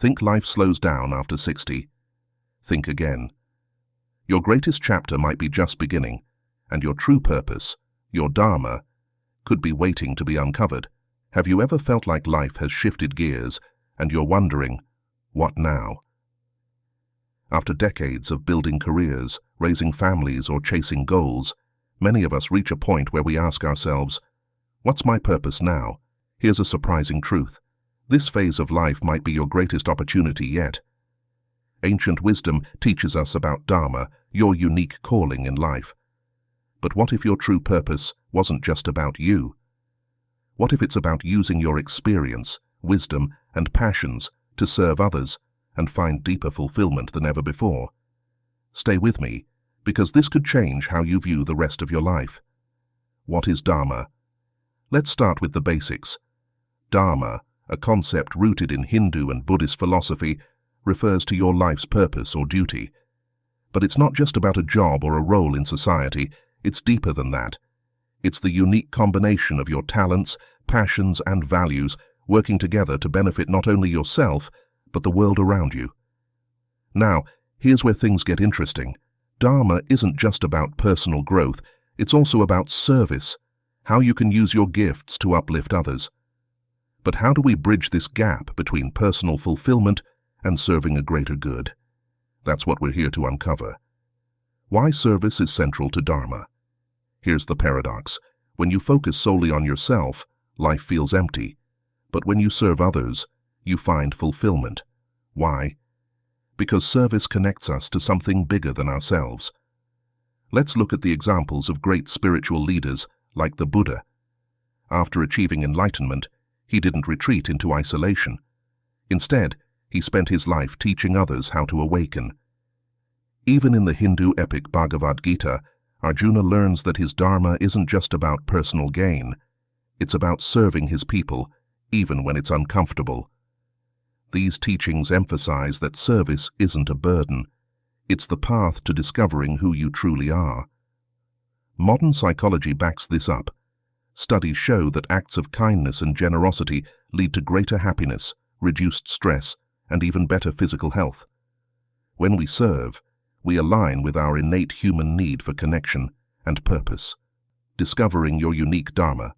Think life slows down after 60. Think again. Your greatest chapter might be just beginning, and your true purpose, your Dharma, could be waiting to be uncovered. Have you ever felt like life has shifted gears and you're wondering, what now? After decades of building careers, raising families, or chasing goals, many of us reach a point where we ask ourselves, what's my purpose now? Here's a surprising truth. This phase of life might be your greatest opportunity yet. Ancient wisdom teaches us about Dharma, your unique calling in life. But what if your true purpose wasn't just about you? What if it's about using your experience, wisdom, and passions to serve others and find deeper fulfillment than ever before? Stay with me, because this could change how you view the rest of your life. What is Dharma? Let's start with the basics. Dharma, a concept rooted in Hindu and Buddhist philosophy, refers to your life's purpose or duty. But it's not just about a job or a role in society, it's deeper than that. It's the unique combination of your talents, passions, and values working together to benefit not only yourself, but the world around you. Now, here's where things get interesting. Dharma isn't just about personal growth, it's also about service, how you can use your gifts to uplift others. But how do we bridge this gap between personal fulfillment and serving a greater good? That's what we're here to uncover. Why service is central to Dharma. Here's the paradox. When you focus solely on yourself, life feels empty. But when you serve others, you find fulfillment. Why? Because service connects us to something bigger than ourselves. Let's look at the examples of great spiritual leaders like the Buddha. After achieving enlightenment, he didn't retreat into isolation. Instead, he spent his life teaching others how to awaken. Even in the Hindu epic Bhagavad Gita, Arjuna learns that his Dharma isn't just about personal gain. It's about serving his people, even when it's uncomfortable. These teachings emphasize that service isn't a burden. It's the path to discovering who you truly are. Modern psychology backs this up. Studies show that acts of kindness and generosity lead to greater happiness, reduced stress, and even better physical health. When we serve, we align with our innate human need for connection and purpose, discovering your unique Dharma.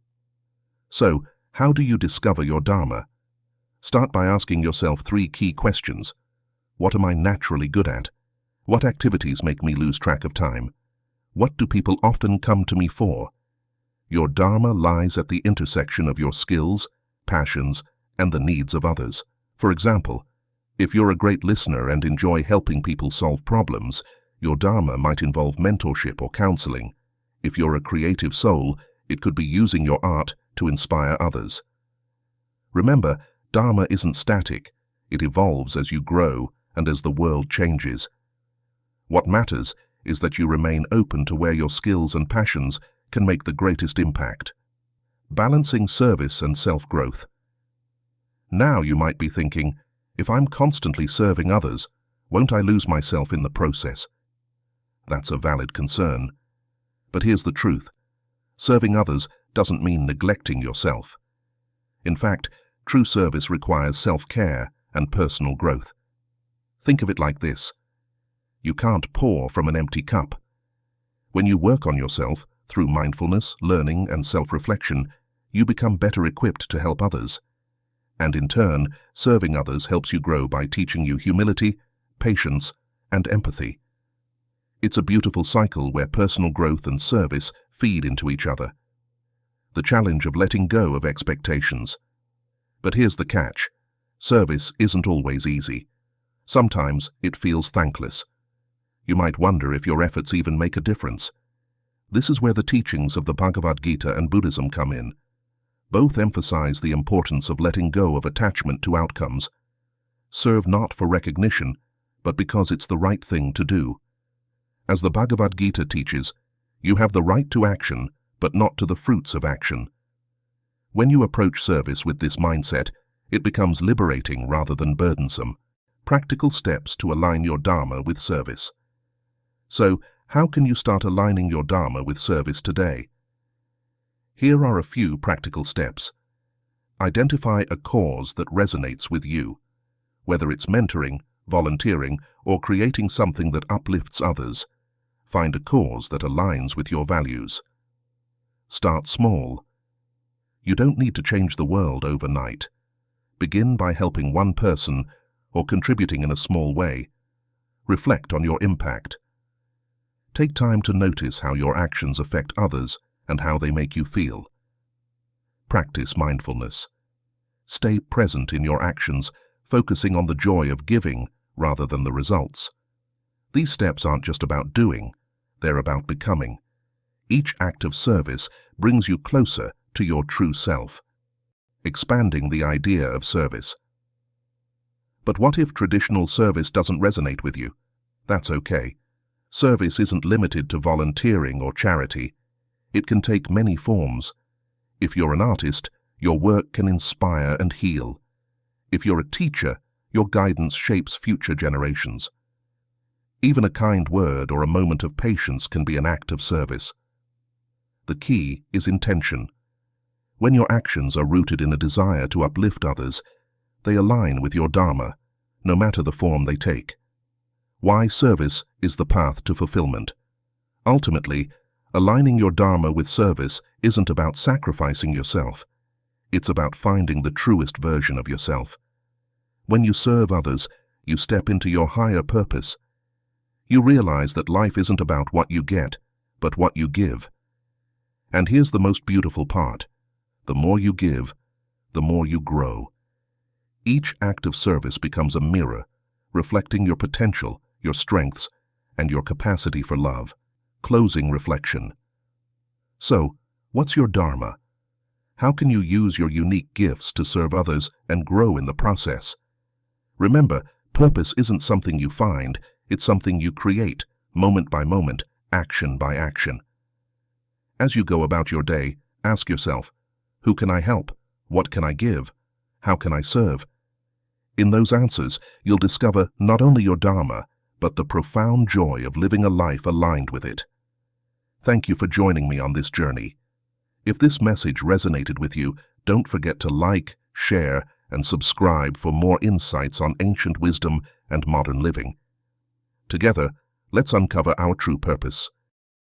So, how do you discover your Dharma? Start by asking yourself 3 key questions. What am I naturally good at? What activities make me lose track of time? What do people often come to me for? Your Dharma lies at the intersection of your skills, passions, and the needs of others. For example, if you're a great listener and enjoy helping people solve problems, your Dharma might involve mentorship or counseling. If you're a creative soul, it could be using your art to inspire others. Remember, Dharma isn't static. It evolves as you grow and as the world changes. What matters is that you remain open to where your skills and passions can make the greatest impact. Balancing service and self-growth. Now you might be thinking, if I'm constantly serving others, won't I lose myself in the process? That's a valid concern. But here's the truth. Serving others doesn't mean neglecting yourself. In fact, true service requires self-care and personal growth. Think of it like this. You can't pour from an empty cup. When you work on yourself through mindfulness, learning, and self-reflection, you become better equipped to help others. And in turn, serving others helps you grow by teaching you humility, patience, and empathy. It's a beautiful cycle where personal growth and service feed into each other. The challenge of letting go of expectations. But here's the catch. Service isn't always easy. Sometimes it feels thankless. You might wonder if your efforts even make a difference. This is where the teachings of the Bhagavad Gita and Buddhism come in. Both emphasize the importance of letting go of attachment to outcomes. Serve not for recognition, but because it's the right thing to do. As the Bhagavad Gita teaches, you have the right to action, but not to the fruits of action. When you approach service with this mindset, it becomes liberating rather than burdensome. Practical steps to align your Dharma with service. So, how can you start aligning your Dharma with service today? Here are a few practical steps. Identify a cause that resonates with you. Whether it's mentoring, volunteering, or creating something that uplifts others, find a cause that aligns with your values. Start small. You don't need to change the world overnight. Begin by helping one person or contributing in a small way. Reflect on your impact. Take time to notice how your actions affect others and how they make you feel. Practice mindfulness. Stay present in your actions, focusing on the joy of giving rather than the results. These steps aren't just about doing, they're about becoming. Each act of service brings you closer to your true self, expanding the idea of service. But what if traditional service doesn't resonate with you? That's okay. Service isn't limited to volunteering or charity. It can take many forms. If you're an artist, your work can inspire and heal. If you're a teacher, your guidance shapes future generations. Even a kind word or a moment of patience can be an act of service. The key is intention. When your actions are rooted in a desire to uplift others, they align with your Dharma, no matter the form they take. Why service is the path to fulfillment. Ultimately, aligning your Dharma with service isn't about sacrificing yourself. It's about finding the truest version of yourself. When you serve others, you step into your higher purpose. You realize that life isn't about what you get, but what you give. And here's the most beautiful part. The more you give, the more you grow. Each act of service becomes a mirror, reflecting your potential, your strengths, and your capacity for love. Closing reflection. So, what's your Dharma? How can you use your unique gifts to serve others and grow in the process? Remember, purpose isn't something you find, it's something you create, moment by moment, action by action. As you go about your day, ask yourself, who can I help? What can I give? How can I serve? In those answers, you'll discover not only your Dharma, but the profound joy of living a life aligned with it. Thank you for joining me on this journey. If this message resonated with you, don't forget to like, share, and subscribe for more insights on ancient wisdom and modern living. Together, let's uncover our true purpose.